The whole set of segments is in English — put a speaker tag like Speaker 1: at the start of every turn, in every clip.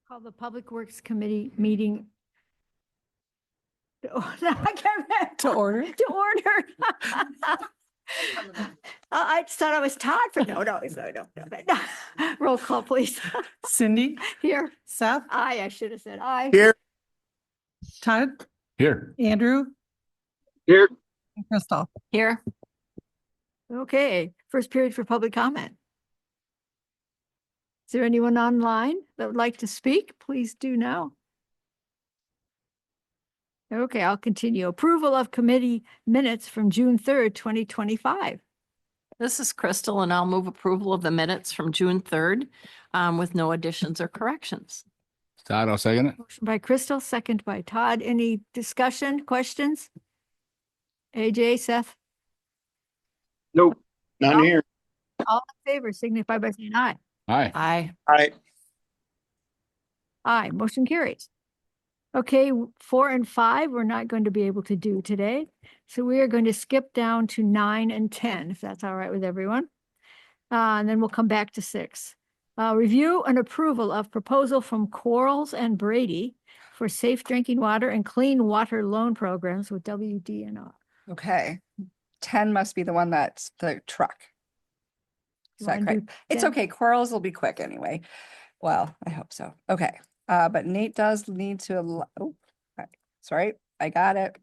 Speaker 1: Call the Public Works Committee meeting. I can't
Speaker 2: To order.
Speaker 1: to order. I just thought I was Todd for, no. Roll call, please.
Speaker 2: Cindy,
Speaker 1: Here.
Speaker 2: Seth,
Speaker 1: I should have said aye.
Speaker 3: Here.
Speaker 2: Todd,
Speaker 3: Here.
Speaker 2: Andrew,
Speaker 3: Here.
Speaker 2: and Crystal.
Speaker 1: Here. Okay, first period for public comment. Is there anyone online that would like to speak? Please do now. Okay, I'll continue. Approval of committee minutes from June 3rd, 2025.
Speaker 4: This is Crystal, and I'll move approval of the minutes from June 3rd with no additions or corrections.
Speaker 3: Todd, I'll second it.
Speaker 1: Motion by Crystal, second by Todd. Any discussion, questions? AJ, Seth,
Speaker 3: Nope. Not
Speaker 1: No.
Speaker 3: here.
Speaker 1: all in favor signify by saying aye.
Speaker 3: Aye.
Speaker 4: Aye.
Speaker 3: Aye.
Speaker 1: Aye, motion carries. Okay, 4 and 5, we're not going to be able to do today. So we are going to skip down to 9 and 10, if that's all right with everyone. And then we'll come back to 6. Review and approval of proposal from Quarles and Brady for safe drinking water and clean water loan programs with WDNR.
Speaker 2: Okay. 10 must be the one that's the truck. Is that
Speaker 1: Wanna
Speaker 2: correct?
Speaker 1: do
Speaker 2: It's
Speaker 1: 10?
Speaker 2: okay. Quarrels will be quick anyway. Well, I hope so. Okay. But Nate does need to, oh, sorry, I got it.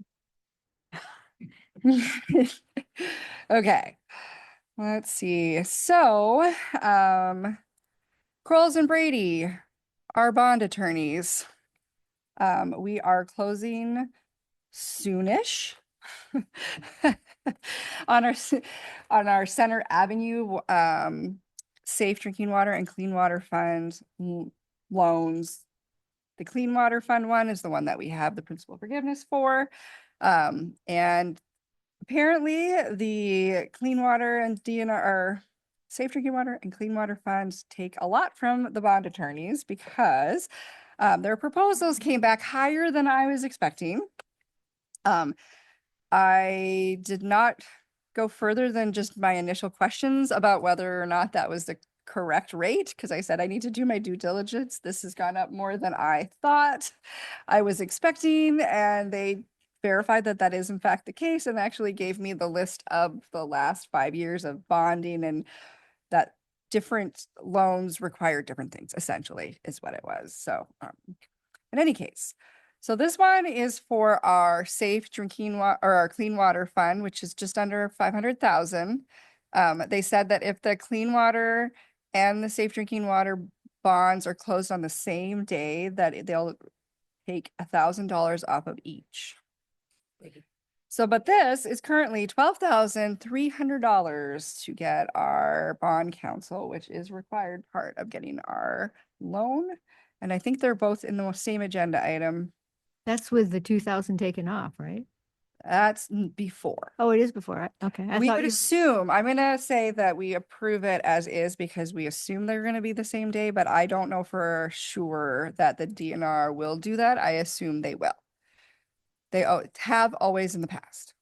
Speaker 2: Okay. Let's see. So, Quarles and Brady, our bond attorneys. We are closing soonish on our Center Avenue Safe Drinking Water and Clean Water Fund loans. The Clean Water Fund one is the one that we have the principal forgiveness for. And apparently the Clean Water and DNR, Safe Drinking Water and Clean Water Funds take a lot from the bond attorneys because their proposals came back higher than I was expecting. I did not go further than just my initial questions about whether or not that was the correct rate, because I said I need to do my due diligence. This has gone up more than I thought I was expecting, and they verified that that is in fact the case and actually gave me the list of the last 5 years of bonding and that different loans require different things, essentially, is what it was. So in any case, so this one is for our safe drinking water or our clean water fund, which is just under 500,000. They said that if the clean water and the safe drinking water bonds are closed on the same day, that they'll take $1,000 off of each. So, but this is currently $12,300 to get our bond counsel, which is required part of getting our loan. And I think they're both in the same agenda item.
Speaker 1: That's with the 2,000 taken off, right?
Speaker 2: That's before.
Speaker 1: Oh, it is before. Okay. I
Speaker 2: We
Speaker 1: thought
Speaker 2: would
Speaker 1: you-
Speaker 2: assume, I'm gonna say that we approve it as is because we assume they're gonna be the same day, but I don't know for sure that the DNR will do that. I assume they will. They have always in the past.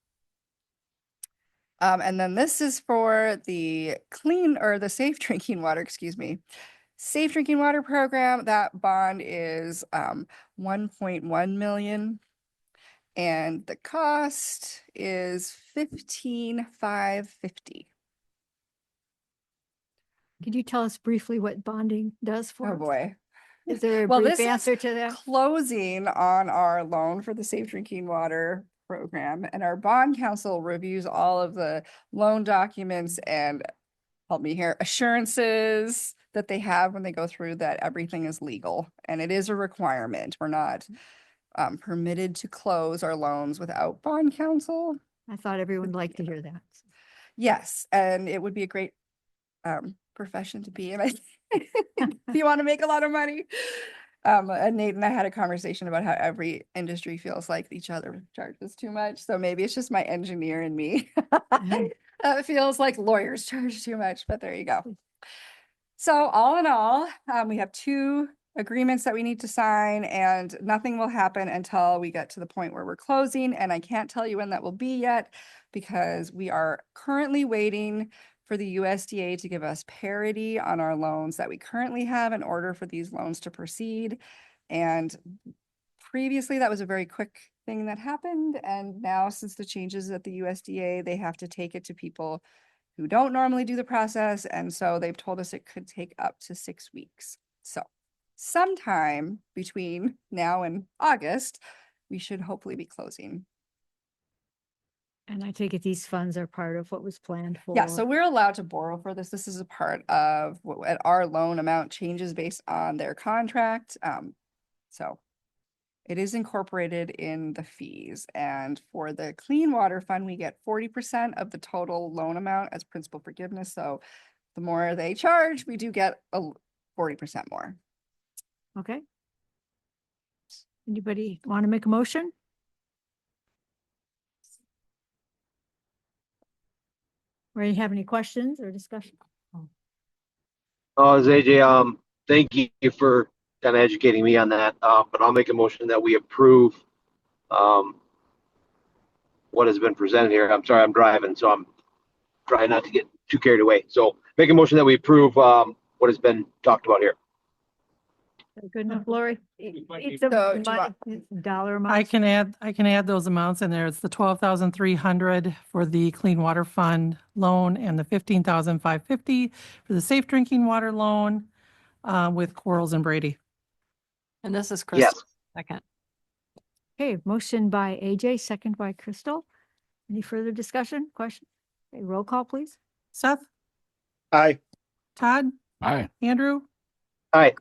Speaker 2: And then this is for the clean or the safe drinking water, excuse me. Safe drinking water program, that bond is 1.1 million. And the cost is 15,550.
Speaker 1: Could you tell us briefly what bonding does for
Speaker 2: Oh
Speaker 1: us?
Speaker 2: boy.
Speaker 1: Is there a
Speaker 2: Well,
Speaker 1: brief
Speaker 2: this is
Speaker 1: answer to that?
Speaker 2: Closing on our loan for the safe drinking water program, and our bond counsel reviews all of the loan documents and, help me here, assurances that they have when they go through that everything is legal, and it is a requirement. We're not permitted to close our loans without bond counsel.
Speaker 1: I thought everyone would like to hear that.
Speaker 2: Yes, and it would be a great profession to be in. I think, if you want to make a lot of money. And Nate and I had a conversation about how every industry feels like each other charges too much. So maybe it's just my engineer and me. It feels like lawyers charge too much, but there you go. So all in all, we have 2 agreements that we need to sign, and nothing will happen until we get to the point where we're closing. And I can't tell you when that will be yet because we are currently waiting for the USDA to give us parity on our loans that we currently have in order for these loans to proceed. And previously, that was a very quick thing that happened. And now, since the changes at the USDA, they have to take it to people who don't normally do the process. And so they've told us it could take up to 6 weeks. So sometime between now and August, we should hopefully be closing.
Speaker 1: And I take it these funds are part of what was planned for.
Speaker 2: Yeah, so we're allowed to borrow for this. This is a part of what our loan amount changes based on their contract. So it is incorporated in the fees. And for the Clean Water Fund, we get 40% of the total loan amount as principal forgiveness. So the more they charge, we do get 40% more.
Speaker 1: Okay. Anybody want to make a motion? Or you have any questions or discussion?
Speaker 5: Oh, it's AJ, thank you for kind of educating me on that. But I'll make a motion that we approve, what has been presented here. I'm sorry, I'm driving, so I'm trying not to get too carried away. So make a motion that we approve, what has been talked about here.
Speaker 1: Good enough, Lori? It's a
Speaker 2: So, do you
Speaker 1: money- it's a dollar amount.
Speaker 6: I can add those amounts in there. It's the 12,300 for the Clean Water Fund loan and the 15,550 for the Safe Drinking Water loan with Quarles and Brady.
Speaker 4: And this is
Speaker 5: Yes.
Speaker 4: Crystal. Second.
Speaker 1: Okay, motion by AJ, second by Crystal. Any further discussion, question? Okay, roll call, please.
Speaker 6: Seth,
Speaker 3: Aye.
Speaker 6: Todd,
Speaker 3: Aye.
Speaker 6: Andrew,
Speaker 5: Aye.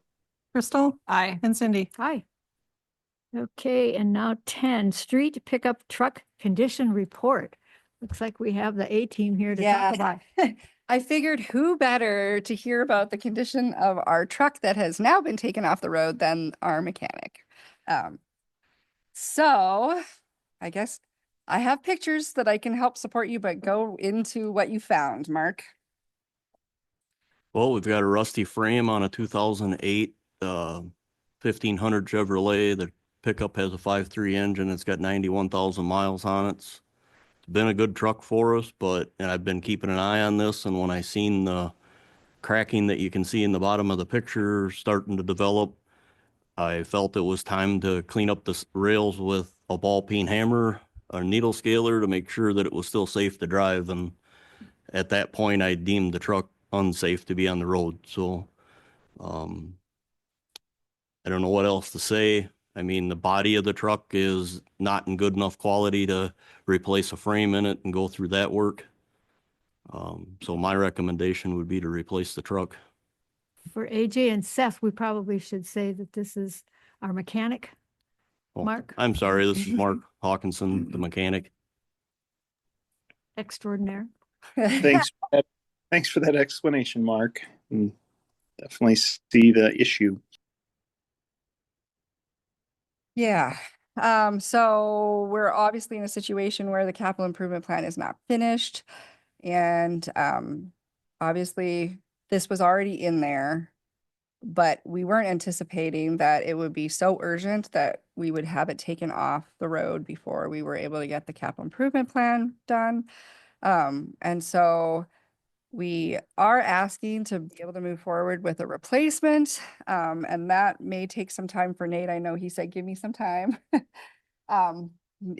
Speaker 6: Crystal,
Speaker 4: Aye.
Speaker 6: and Cindy.
Speaker 1: Hi. Okay, and now 10, street pickup truck condition report. Looks like we have the A-team here to
Speaker 2: Yeah.
Speaker 1: talk about.
Speaker 2: I figured who better to hear about the condition of our truck that has now been taken off the road than our mechanic. So I guess I have pictures that I can help support you, but go into what you found, Mark.
Speaker 7: Well, we've got a rusty frame on a 2008 1500 Chevrolet. The pickup has a 5.3 engine. It's got 91,000 miles on it. It's been a good truck for us, and I've been keeping an eye on this. And when I seen the cracking that you can see in the bottom of the picture starting to develop, I felt it was time to clean up the rails with a ball peen hammer, a needle scaler to make sure that it was still safe to drive. And at that point, I deemed the truck unsafe to be on the road. So I don't know what else to say. I mean, the body of the truck is not in good enough quality to replace a frame in it and go through that work. So my recommendation would be to replace the truck.
Speaker 1: For AJ and Seth, we probably should say that this is our mechanic.
Speaker 7: Oh,
Speaker 1: Mark?
Speaker 7: I'm sorry, this is Mark Hawkinson, the mechanic.
Speaker 1: Extraordinaire.
Speaker 3: Thanks for that explanation, Mark. And definitely see the issue.
Speaker 2: Yeah. So we're obviously in a situation where the capital improvement plan is not finished. And obviously this was already in there, but we weren't anticipating that it would be so urgent that we would have it taken off the road before we were able to get the capital improvement plan done. And so we are asking to be able to move forward with a replacement, and that may take some time for Nate. I know he said, give me some time.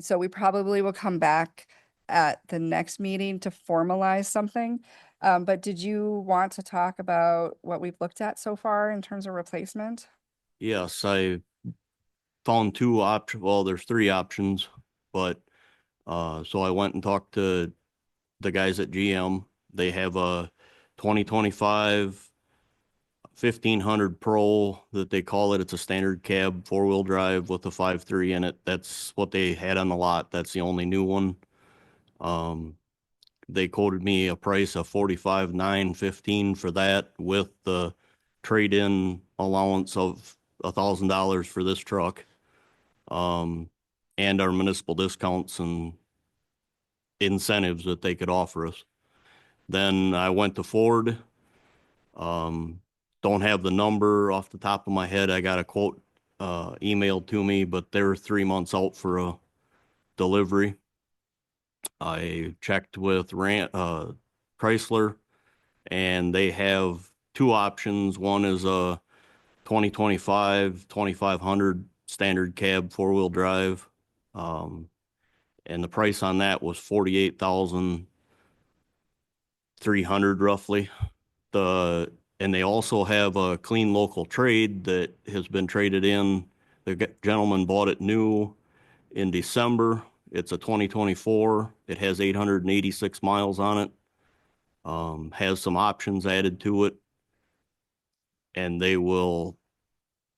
Speaker 2: So we probably will come back at the next meeting to formalize something. But did you want to talk about what we've looked at so far in terms of replacement?
Speaker 7: Yes, I found two options. Well, there's three options, but so I went and talked to the guys at GM. They have a 2025 1500 Pro that they call it. It's a standard cab, 4-wheel drive with a 5.3 in it. That's what they had on the lot. That's the only new one. They quoted me a price of $45,915 for that with the trade-in allowance of $1,000 for this truck. And our municipal discounts and incentives that they could offer us. Then I went to Ford. Don't have the number off the top of my head. I got a quote emailed to me, but they're 3 months out for a delivery. I checked with Chrysler. and they have two options. One is a 2025 2500 standard cab 4-wheel drive. And the price on that was 48,300 roughly. And they also have a clean local trade that has been traded in. The gentleman bought it new in December. It's a 2024. It has 886 miles on it. Has some options added to it. And they will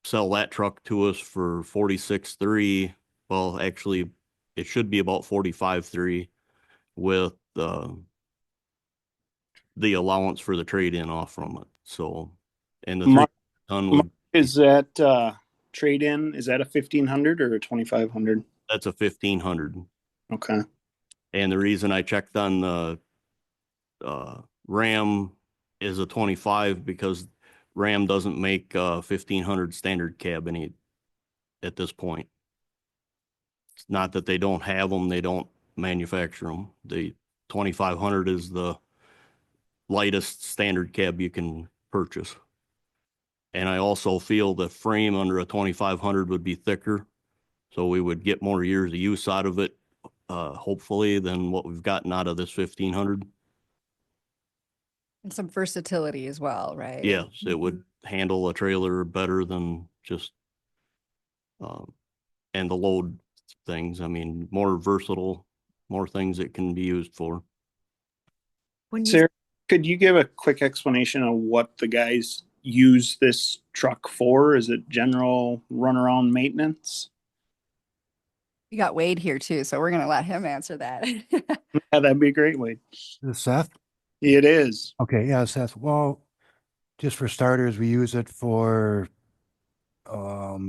Speaker 7: sell that truck to us for 46.3. Well, actually, it should be about 45.3 with the allowance for the trade-in off from it. So, and the
Speaker 3: Mark-
Speaker 7: 3 ton would,
Speaker 3: Is that trade-in, is that a 1500 or a 2500?
Speaker 7: that's a 1,500.
Speaker 3: Okay.
Speaker 7: And the reason I checked on the Ram is a 25 because Ram doesn't make 1,500 standard cab at this point. It's not that they don't have them, they don't manufacture them. The 2,500 is the lightest standard cab you can purchase. And I also feel the frame under a 2,500 would be thicker, so we would get more years of use out of it, hopefully, than what we've gotten out of this 1,500.
Speaker 2: And some versatility as well, right?
Speaker 7: Yes, it would handle a trailer better than just, and the load things. I mean, more versatile, more things it can be used for.
Speaker 1: When you,
Speaker 3: Sarah, could you give a quick explanation of what the guys use this truck for? Is it general runaround maintenance?
Speaker 2: You got Wade here too, so we're gonna let him answer that.
Speaker 3: Yeah, that'd be a great way.
Speaker 8: Seth?
Speaker 3: It is.
Speaker 8: Okay, yeah, Seth. Well, just for starters, we use it for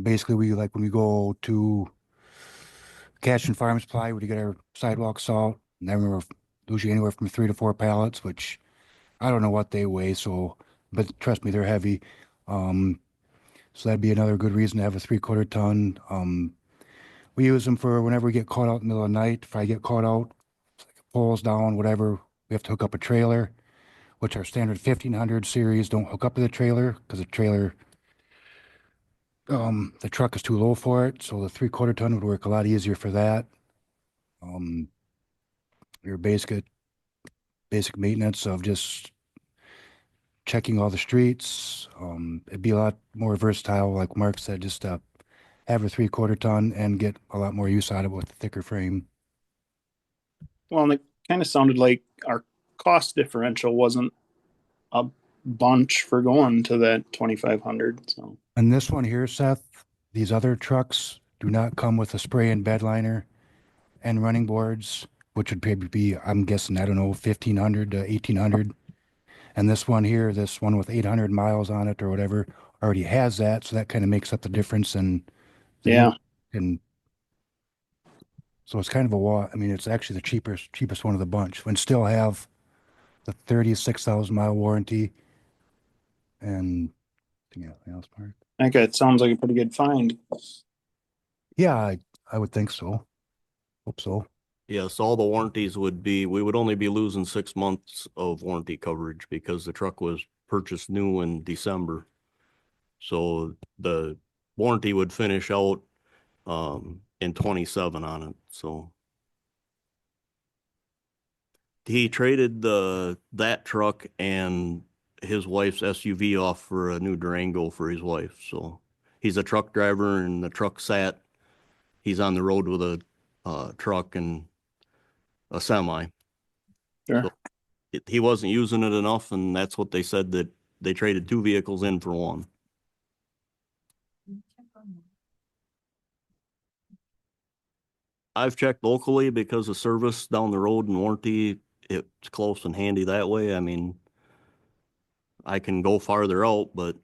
Speaker 8: basically we like when we go to Cash and Farm Supply, we get our sidewalk salt, and then we're usually anywhere from 3 to 4 pallets, which I don't know what they weigh, so but trust me, they're heavy. So that'd be another good reason to have a 3/4 ton. We use them for whenever we get caught out in the middle of the night. If I get caught out, it's like poles down, whatever, we have to hook up a trailer, which our standard 1,500 series don't hook up to the trailer because the trailer, the truck is too low for it. So the 3/4 ton would work a lot easier for that. Your basic maintenance of just checking all the streets. It'd be a lot more versatile, like Mark said, just to have a 3/4 ton and get a lot more use out of it with the thicker frame.
Speaker 3: Well, and it kind of sounded like our cost differential wasn't a bunch for going to that 2,500. So
Speaker 8: And this one here, Seth, these other trucks do not come with a spray and bed liner and running boards, which would probably be, I'm guessing, I don't know, 1,500 to 1,800. And this one here, this one with 800 miles on it or whatever, already has that. So that kind of makes up the difference in
Speaker 3: yeah,
Speaker 8: and so it's kind of a lot. I mean, it's actually the cheapest one of the bunch and still have the 36,000 mile warranty. And anything else, Mark?
Speaker 3: I think it sounds like a pretty good find.
Speaker 8: Yeah, I would think so. Hope so.
Speaker 7: Yes, all the warranties would be, we would only be losing 6 months of warranty coverage because the truck was purchased new in December. So the warranty would finish out in 27 on it. So he traded that truck and his wife's SUV off for a new Durango for his wife. So he's a truck driver and the truck sat. He's on the road with a truck and a semi.
Speaker 3: Sure.
Speaker 7: So he wasn't using it enough, and that's what they said, that they traded 2 vehicles in for one. I've checked locally because of service down the road and warranty. It's close and handy that way. I mean, I can go farther out, but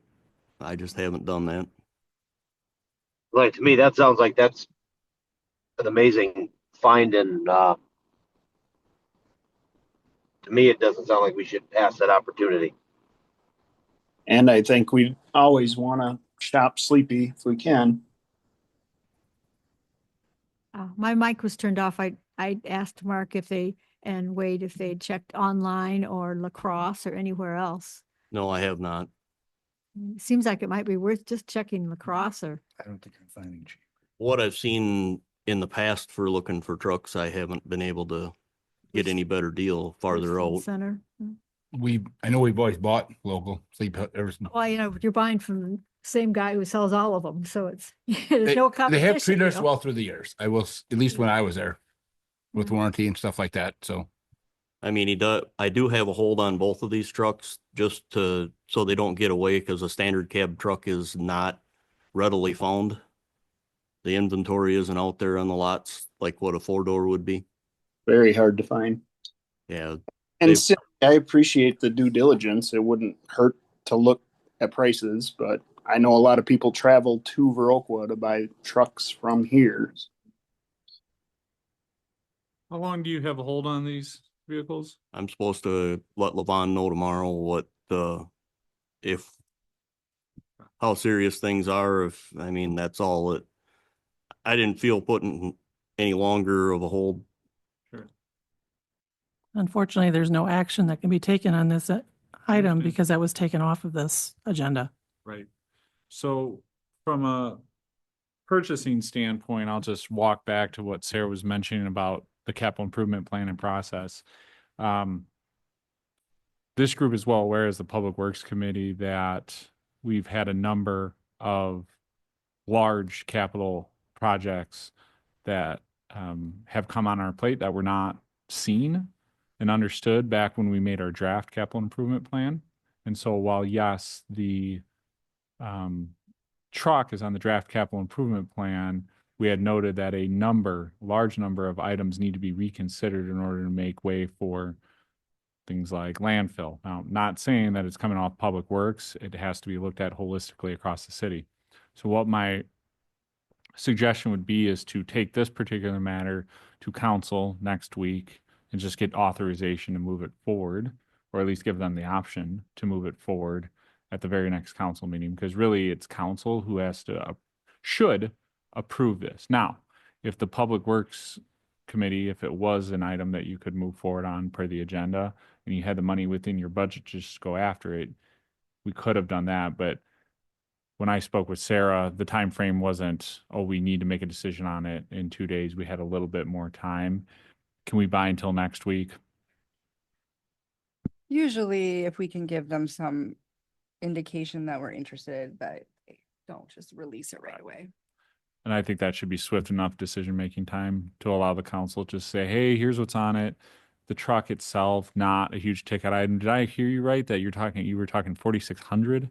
Speaker 7: I just haven't done that.
Speaker 5: Like, to me, that sounds like that's an amazing find, and to me, it doesn't sound like we should pass that opportunity.
Speaker 3: And I think we always want to shop Sleepy if we can.
Speaker 1: my mic was turned off. I asked Mark if they and Wade if they checked online or Lacrosse or anywhere else.
Speaker 7: No, I have not.
Speaker 1: It seems like it might be worth just checking Lacrosse or,
Speaker 8: I don't think I'm finding cheap.
Speaker 7: What I've seen in the past for looking for trucks, I haven't been able to get any better deal farther
Speaker 1: Richland
Speaker 7: out.
Speaker 1: Center.
Speaker 9: I know we've always bought local sleep ever.
Speaker 1: Well, you know, you're buying from the same guy who sells all of them, so it's, there's
Speaker 9: They-
Speaker 1: no
Speaker 9: They
Speaker 1: competition.
Speaker 9: have treated
Speaker 1: you
Speaker 9: us
Speaker 1: know?
Speaker 9: well through the years. I will, at least when I was there with
Speaker 1: Yeah.
Speaker 9: warranty and stuff like that. So
Speaker 7: I mean, I do have a hold on both of these trucks just so they don't get away because a standard cab truck is not readily found. The inventory isn't out there on the lots like what a 4-door would be.
Speaker 3: Very hard to find.
Speaker 7: Yeah,
Speaker 3: And
Speaker 7: They-
Speaker 3: Cindy, I appreciate the due diligence. It wouldn't hurt to look at prices, but I know a lot of people travel to Viroqua to buy trucks from here.
Speaker 10: How long do you have a hold on these vehicles?
Speaker 7: I'm supposed to let Levon know tomorrow what if how serious things are. If I mean, that's all it. I didn't feel putting any longer of a hold.
Speaker 10: Sure.
Speaker 6: Unfortunately, there's no action that can be taken on this item
Speaker 10: Understand.
Speaker 6: because that was taken off of this agenda.
Speaker 10: Right. So from a purchasing standpoint, I'll just walk back to what Sarah was mentioning about the capital improvement plan and process. This group is well aware as the Public Works Committee that we've had a number of large capital projects that have come on our plate that were not seen and understood back when we made our draft capital improvement plan. And so while yes, the truck is on the draft capital improvement plan, we had noted that a large number of items need to be reconsidered in order to make way for things like landfill. Now, not saying that it's coming off Public Works, it has to be looked at holistically across the city. So what my suggestion would be is to take this particular matter to council next week and just get authorization to move it forward, or at least give them the option to move it forward at the very next council meeting, because really it's council who should approve this. Now, if the Public Works Committee, if it was an item that you could move forward on per the agenda and you had the money within your budget to just go after it, we could have done that. But when I spoke with Sarah, the time frame wasn't, oh, we need to make a decision on it in 2 days. We had a little bit more time. Can we buy until next week?
Speaker 2: Usually if we can give them some indication that we're interested, but they don't just release it right away.
Speaker 10: And I think that should be swift enough decision-making time to allow the council to say, hey, here's what's on it. The truck itself, not a huge ticket item. Did I hear you right that you were talking 4,600?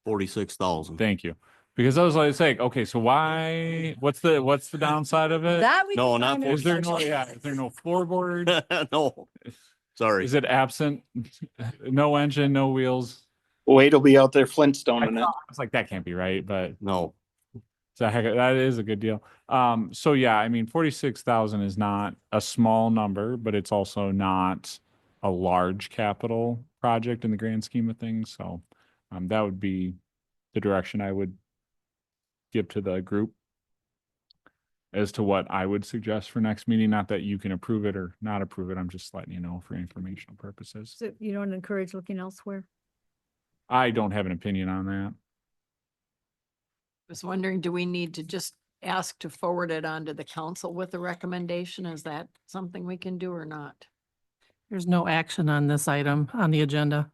Speaker 7: 46,000.
Speaker 10: Thank you. Because I was like, okay, so what's the downside of it?
Speaker 2: That we
Speaker 7: No,
Speaker 2: can
Speaker 7: not
Speaker 2: find
Speaker 7: for-
Speaker 2: out.
Speaker 10: Is there no floorboard?
Speaker 7: No, sorry.
Speaker 10: Is it absent? No engine, no wheels?
Speaker 3: Wade will be out there
Speaker 10: I
Speaker 3: Flintstoning it.
Speaker 10: was like, that can't be right, but
Speaker 7: No,
Speaker 10: that is a good deal. So yeah, I mean, 46,000 is not a small number, but it's also not a large capital project in the grand scheme of things. So that would be the direction I would give to the group as to what I would suggest for next meeting. Not that you can approve it or not approve it. I'm just letting you know for informational purposes.
Speaker 1: So you don't encourage looking elsewhere?
Speaker 10: I don't have an opinion on that.
Speaker 4: Was wondering, do we need to just ask to forward it on to the council with a recommendation? Is that something we can do or not?
Speaker 6: There's no action on this item on the agenda.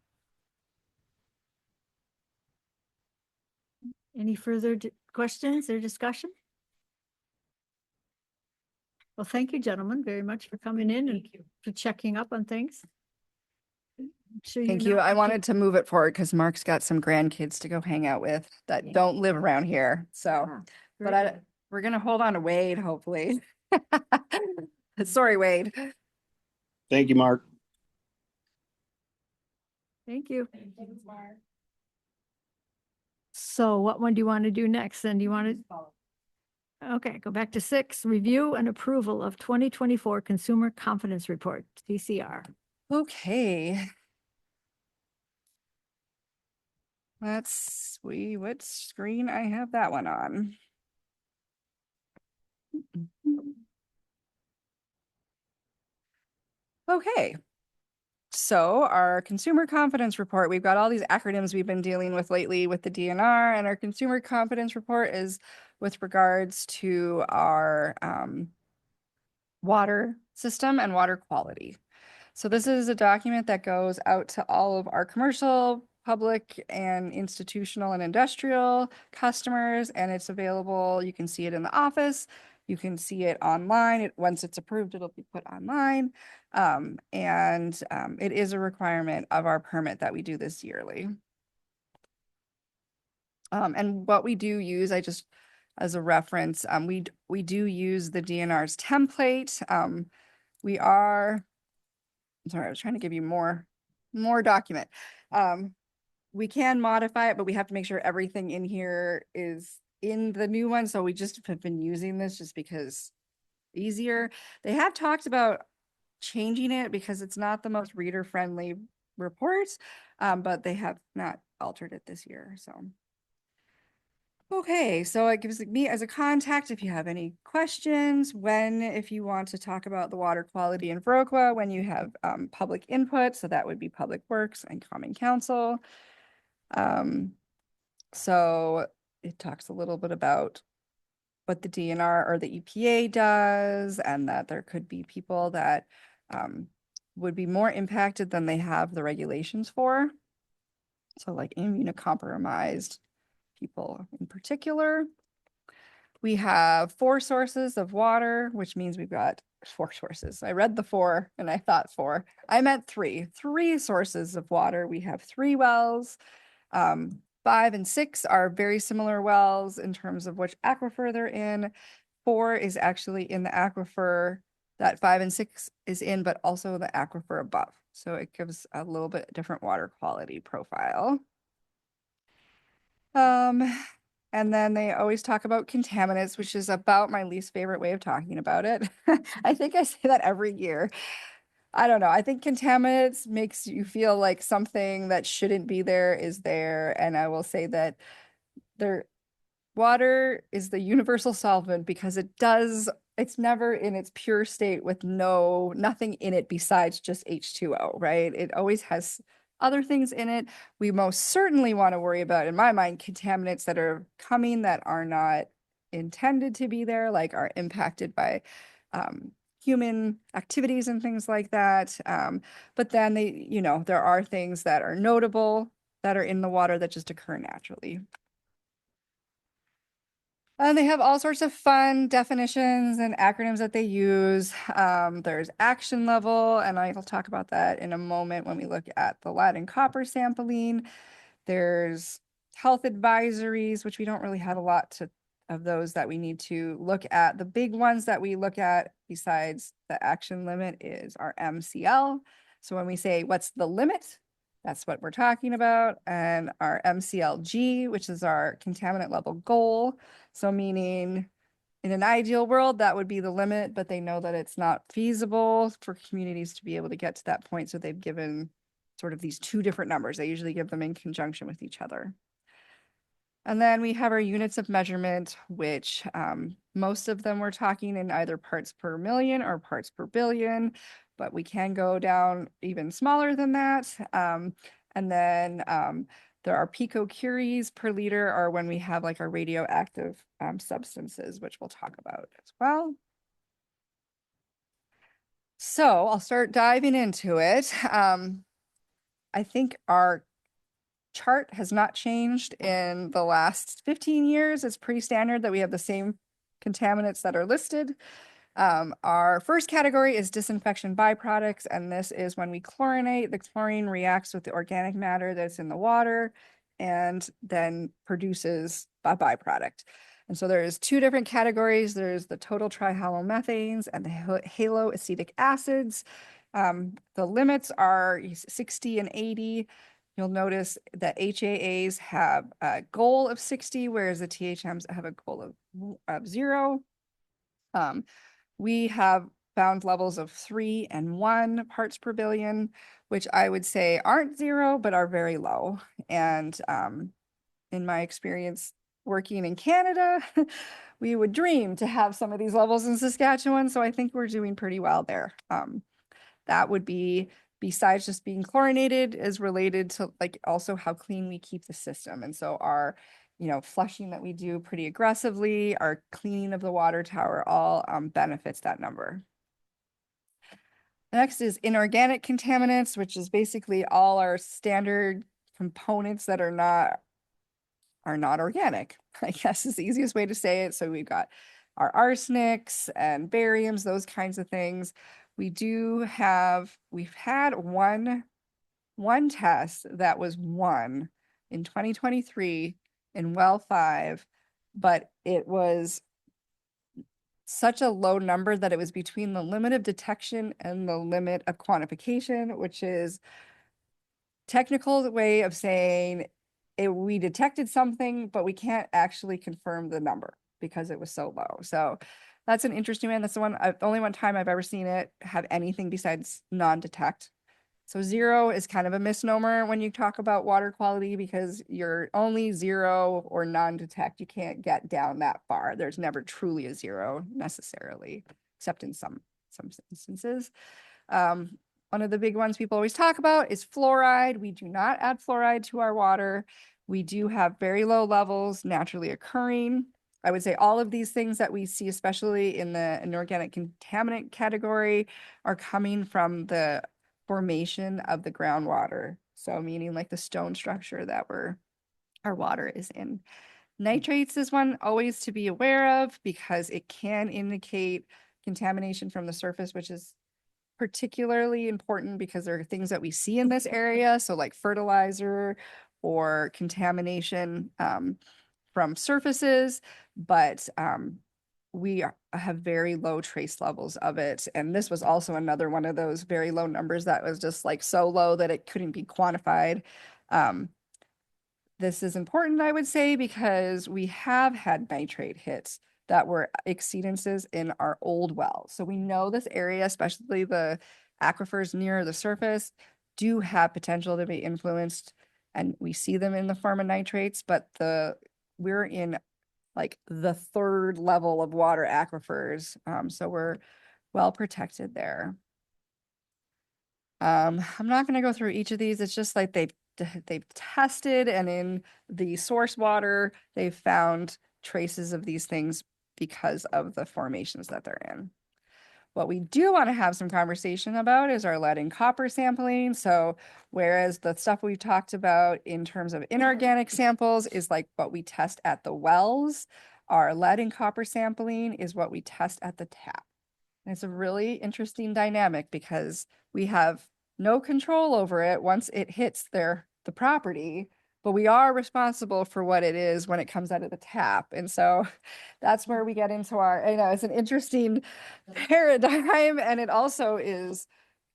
Speaker 1: Any further questions or discussion? Well, thank you, gentlemen, very much for coming in and for checking up on things. I'm sure
Speaker 2: Thank
Speaker 1: know
Speaker 2: you. I
Speaker 1: what
Speaker 2: wanted to move it forward because Mark's got some grandkids to go hang out with that
Speaker 1: Yeah.
Speaker 2: don't live around here. So,
Speaker 1: Yeah,
Speaker 2: but
Speaker 1: very good.
Speaker 2: we're gonna hold on to Wade, hopefully. Sorry, Wade.
Speaker 3: Thank you, Mark.
Speaker 1: Thank you. So what one do you want to do next? Then do you want to? Okay, go back to 6, review and approval of 2024 Consumer Confidence Report, CCR.
Speaker 2: Okay. Let's see what screen I have that one on. Okay. So our consumer confidence report, we've got all these acronyms we've been dealing with lately with the DNR, and our consumer confidence report is with regards to our water system and water quality. So this is a document that goes out to all of our commercial, public, and institutional and industrial customers, and it's available. You can see it in the office. You can see it online. Once it's approved, it'll be put online. It is a requirement of our permit that we do this yearly. And what we do use, as a reference, we do use the DNR's template. I'm sorry, I was trying to give you more document. We can modify it, but we have to make sure everything in here is in the new one. So we just have been using this just because easier. They have talked about changing it because it's not the most reader friendly report, but they have not altered it this year. So. Okay, so it gives me as a contact if you have any questions, if you want to talk about the water quality in Viroqua, when you have public input, so that would be Public Works and Common Council. So it talks a little bit about what the DNR or the EPA does, and that there could be people that would be more impacted than they have the regulations for. So like immunocompromised people in particular. We have 4 sources of water, which means we've got 4 sources. I read the 4 and I thought 4. I meant 3. 3 sources of water. We have 3 wells. 5 and 6 are very similar wells in terms of which aquifer they're in. 4 is actually in the aquifer that 5 and 6 is in, but also the aquifer above. So it gives a little bit different water quality profile. And then they always talk about contaminants, which is about my least favorite way of talking about it. I think I say that every year. I don't know. I think contaminants makes you feel like something that shouldn't be there is there. And I will say that water is the universal solvent because it's never in its pure state with nothing in it besides just H2O, right? It always has other things in it. We most certainly want to worry about, in my mind, contaminants that are coming that are not intended to be there, like are impacted by human activities and things like that. But then there are things that are notable that are in the water that just occur naturally. And they have all sorts of fun definitions and acronyms that they use. There's action level, and I'll talk about that in a moment when we look at the lead and copper sampling. There's health advisories, which we don't really have a lot of those that we need to look at. The big ones that we look at besides the action limit is our MCL. So when we say what's the limit, that's what we're talking about. And our MCLG, which is our contaminant level goal. So meaning in an ideal world, that would be the limit, but they know that it's not feasible for communities to be able to get to that point. So they've given sort of these 2 different numbers. They usually give them in conjunction with each other. And then we have our units of measurement, which most of them we're talking in either parts per million or parts per billion, but we can go down even smaller than that. And then there are picocuries per liter, or when we have like our radioactive substances, which we'll talk about as well. So I'll start diving into it. I think our chart has not changed in the last 15 years. It's pretty standard that we have the same contaminants that are listed. Our first category is disinfection byproducts, and this is when we chlorinate. The chlorine reacts with the organic matter that's in the water and then produces a byproduct. And so there's 2 different categories. There's the total trihalomethanes and the haloacetic acids. The limits are 60 and 80. You'll notice that HAAs have a goal of 60, whereas the THMs have a goal of 0. We have found levels of 3 and 1 parts per billion, which I would say aren't 0, but are very low. And in my experience working in Canada, we would dream to have some of these levels in Saskatchewan. So I think we're doing pretty well there. That would be, besides just being chlorinated, is related to like also how clean we keep the system. And so our, flushing that we do pretty aggressively, our cleaning of the water tower, all benefits that number. Next is inorganic contaminants, which is basically all our standard components that are not organic, I guess is the easiest way to say it. So we've got our arsenics and bariums, those kinds of things. We've had one test that was one in 2023 in well 5, but it was such a low number that it was between the limit of detection and the limit of quantification, which is technical way of saying we detected something, but we can't actually confirm the number because it was so low. So that's an interesting one. That's the only one time I've ever seen it have anything besides non-detect. So 0 is kind of a misnomer when you talk about water quality because you're only 0 or non-detect. You can't get down that far. There's never truly a 0 necessarily, except in some instances. One of the big ones people always talk about is fluoride. We do not add fluoride to our water. We do have very low levels naturally occurring. I would say all of these things that we see, especially in the inorganic contaminant category, are coming from the formation of the groundwater. So meaning like the stone structure that our water is in. Nitrates is one always to be aware of because it can indicate contamination from the surface, which is particularly important because there are things that we see in this area. So like fertilizer or contamination from surfaces, but we have very low trace levels of it. And this was also another one of those very low numbers that was just like so low that it couldn't be quantified. This is important, I would say, because we have had nitrate hits that were exceedances in our old wells. So we know this area, especially the aquifers near the surface, do have potential to be influenced, and we see them in the form of nitrates, but we're in like the 3rd level of water aquifers. So we're well protected there. I'm not going to go through each of these. It's just like they've tested, and in the source water, they've found traces of these things because of the formations that they're in. What we do want to have some conversation about is our lead and copper sampling. So whereas the stuff we've talked about in terms of inorganic samples is like what we test at the wells, our lead and copper sampling is what we test at the tap. And it's a really interesting dynamic because we have no control over it once it hits the property, but we are responsible for what it is when it comes out of the tap. And so that's where we get into it's an interesting paradigm. And it also is,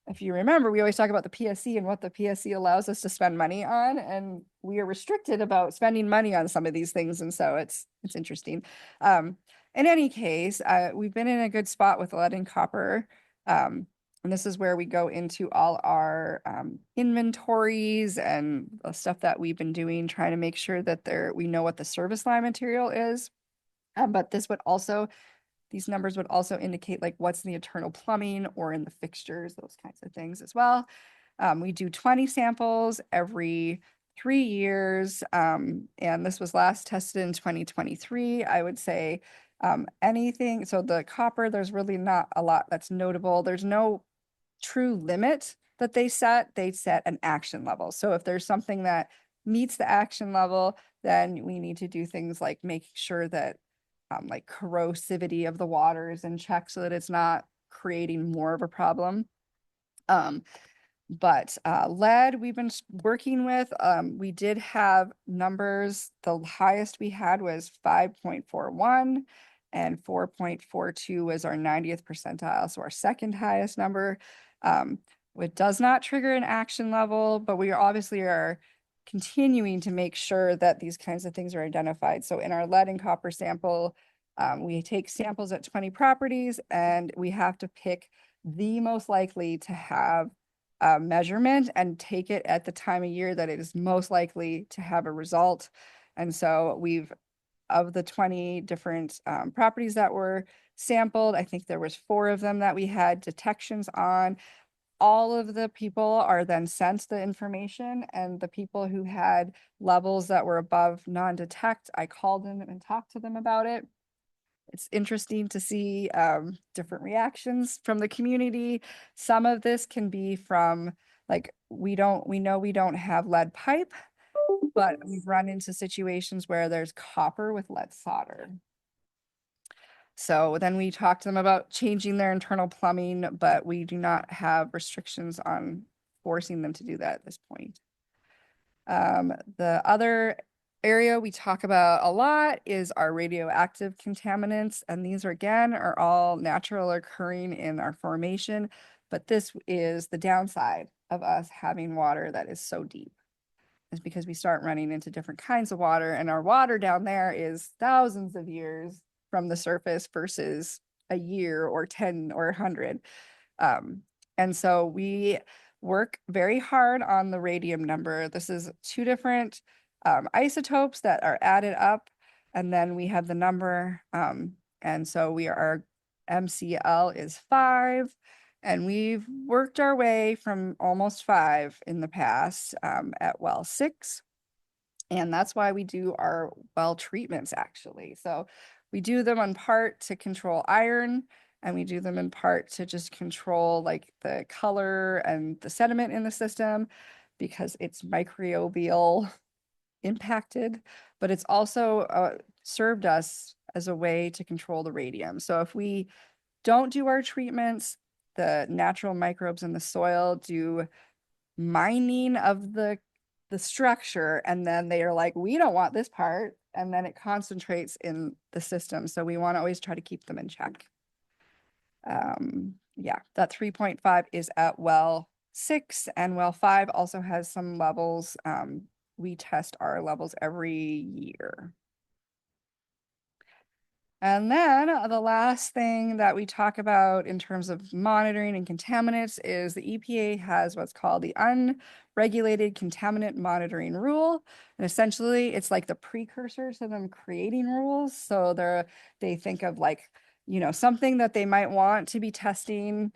Speaker 2: if you remember, we always talk about the PSC and what the PSC allows us to spend money on. And we are restricted about spending money on some of these things. And so it's interesting. In any case, we've been in a good spot with lead and copper. And this is where we go into all our inventories and the stuff that we've been doing, trying to make sure that we know what the service line material is. But these numbers would also indicate like what's in the internal plumbing or in the fixtures, those kinds of things as well. We do 20 samples every 3 years. And this was last tested in 2023. I would say anything. So the copper, there's really not a lot that's notable. There's no true limit that they set an action level. So if there's something that meets the action level, then we need to do things like making sure that like corrosivity of the water is in check so that it's not creating more of a problem. But lead we've been working with, we did have numbers. The highest we had was 5.41 and 4.42 was our 90th percentile. So our second highest number. It does not trigger an action level, but we obviously are continuing to make sure that these kinds of things are identified. So in our lead and copper sample, we take samples at 20 properties and we have to pick the most likely to have a measurement and take it at the time of year that it is most likely to have a result. And so of the 20 different properties that were sampled, I think there was 4 of them that we had detections on. all of the people are then sent the information, and the people who had levels that were above non-detect, I called them and talked to them about it. It's interesting to see different reactions from the community. Some of this can be from like, we know we don't have lead pipe, but we've run into situations where there's copper with lead solder. So then we talked to them about changing their internal plumbing, but we do not have restrictions on forcing them to do that at this point. The other area we talk about a lot is our radioactive contaminants, and these are again are all natural occurring in our formation, but this is the downside of us having water that is so deep. Is because we start running into different kinds of water, and our water down there is thousands of years from the surface versus a year or 10 or 100. And so we work very hard on the radium number. This is 2 different isotopes that are added up, and then we have the number. And so our MCL is 5, and we've worked our way from almost 5 in the past at well 6. And that's why we do our well treatments actually. So we do them in part to control iron, and we do them in part to just control like the color and the sediment in the system, because it's microbial impacted, but it's also served us as a way to control the radium. So if we don't do our treatments, the natural microbes in the soil do mining of the structure, and then they are like, we don't want this part, and then it concentrates in the system. So we want to always try to keep them in check. Yeah, that 3.5 is at well 6, and well 5 also has some levels. We test our levels every year. And then the last thing that we talk about in terms of monitoring and contaminants is the EPA has what's called the Unregulated Contaminant Monitoring Rule. And essentially it's like the precursor to them creating rules. So they think of like, you know, something that they might want to be testing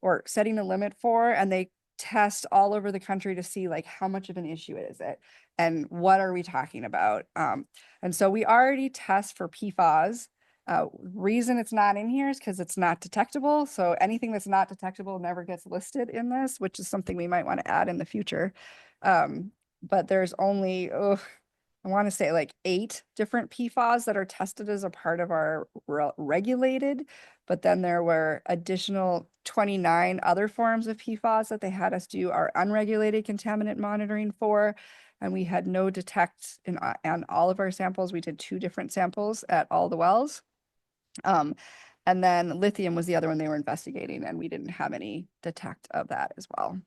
Speaker 2: or setting a limit for, and they test all over the country to see like how much of an issue is it and what are we talking about. And so we already test for PFAS. Reason it's not in here is because it's not detectable. So anything that's not detectable never gets listed in this, which is something we might want to add in the future. But there's only, I want to say like 8 different PFAS that are tested as a part of our regulated, but then there were additional 29 other forms of PFAS that they had us do our unregulated contaminant monitoring for. And we had no detect on all of our samples. We did 2 different samples at all the wells. And then lithium was the other one they were investigating, and we didn't have any detect of that as well.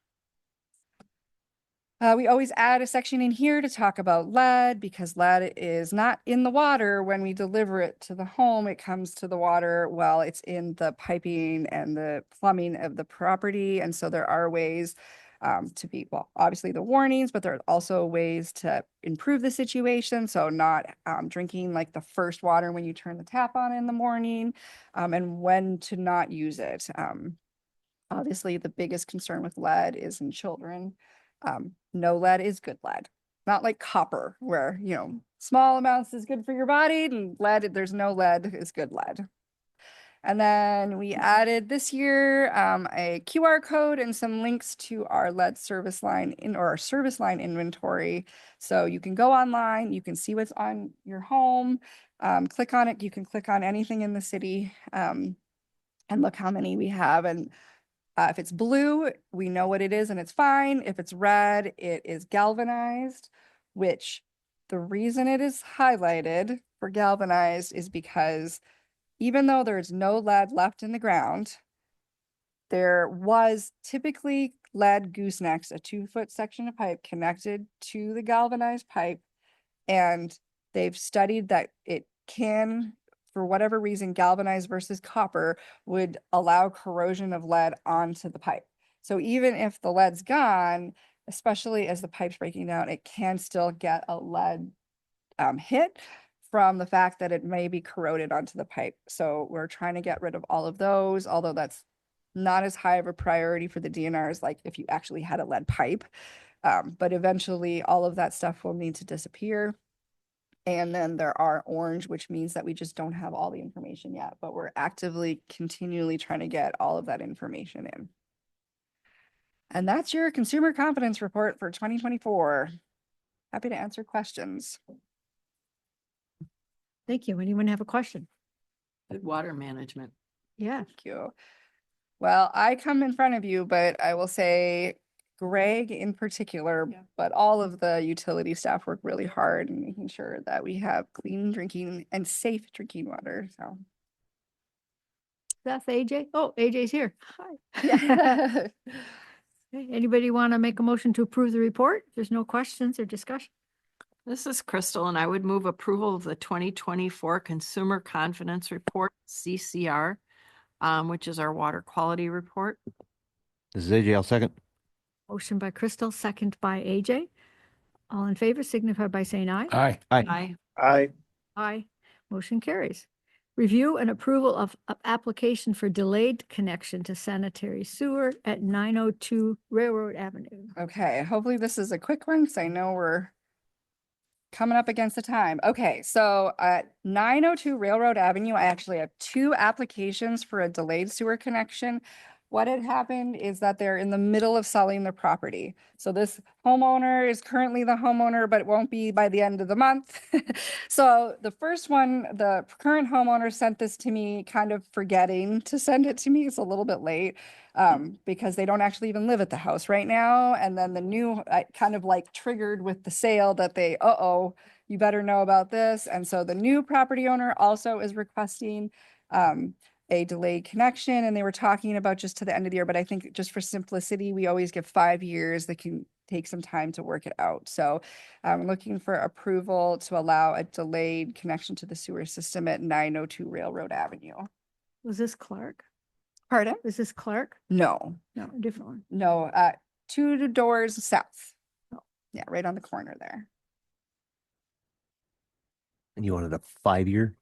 Speaker 2: We always add a section in here to talk about lead, because lead is not in the water when we deliver it to the home. It comes to the water while it's in the piping and the plumbing of the property. And so there are ways to be, well, obviously the warnings, but there are also ways to improve the situation. So not drinking like the first water when you turn the tap on in the morning, and when to not use it. Obviously the biggest concern with lead is in children. No lead is good lead, not like copper where, you know, small amounts is good for your body, and lead, there's no lead is good lead. And then we added this year a QR code and some links to our lead service line or our service line inventory. So you can go online, you can see what's on your home, click on it. You can click on anything in the city and look how many we have. And if it's blue, we know what it is and it's fine. If it's red, it is galvanized, which the reason it is highlighted for galvanized is because even though there's no lead left in the ground, there was typically lead goosenecks, a 2-foot section of pipe connected to the galvanized pipe. And they've studied that it can, for whatever reason, galvanized versus copper would allow corrosion of lead onto the pipe. So even if the lead's gone, especially as the pipe's breaking down, it can still get a lead hit from the fact that it may be corroded onto the pipe. So we're trying to get rid of all of those, although that's not as high of a priority for the DNR as like if you actually had a lead pipe. But eventually all of that stuff will need to disappear. And then there are orange, which means that we just don't have all the information yet, but we're actively continually trying to get all of that information in. And that's your consumer confidence report for 2024. Happy to answer questions.
Speaker 1: Thank you. Anyone have a question?
Speaker 4: Good water management.
Speaker 1: Yeah.
Speaker 2: Thank you. Well, I come in front of you, but I will say Greg in particular, but all of the utility staff work really hard in making sure that we have clean drinking and safe drinking water. So
Speaker 1: That's AJ. Oh, AJ's here. Hi.
Speaker 2: yeah.
Speaker 1: Okay, anybody want to make a motion to approve the report? There's no questions or discussion.
Speaker 4: This is Crystal, and I would move approval of the 2024 Consumer Confidence Report, CCR, which is our water quality report.
Speaker 5: This is AJ. I'll second.
Speaker 1: Motion by Crystal, second by AJ. All in favor signify by saying aye.
Speaker 9: Aye.
Speaker 4: Aye.
Speaker 3: I
Speaker 1: Aye. Motion carries. Review and approval of application for delayed connection to sanitary sewer at 902 Railroad Avenue.
Speaker 2: Okay, hopefully this is a quick one because I know we're coming up against the time. Okay, so at 902 Railroad Avenue, I actually have 2 applications for a delayed sewer connection. What had happened is that they're in the middle of selling their property. So this homeowner is currently the homeowner, but it won't be by the end of the month. So the first one, the current homeowner sent this to me, kind of forgetting to send it to me. It's a little bit late because they don't actually even live at the house right now. And then the new, kind of like triggered with the sale that they, uh-oh, you better know about this. And so the new property owner also is requesting a delayed connection, and they were talking about just to the end of the year, but I think just for simplicity, we always give 5 years. They can take some time to work it out. So I'm looking for approval to allow a delayed connection to the sewer system at 902 Railroad Avenue.
Speaker 1: Was this Clark?
Speaker 2: Pardon?
Speaker 1: Was this Clark?
Speaker 2: No,
Speaker 1: No, a different one.
Speaker 2: no, 2 doors south. Yeah, right on the corner there.
Speaker 5: And you wanted a 5-year?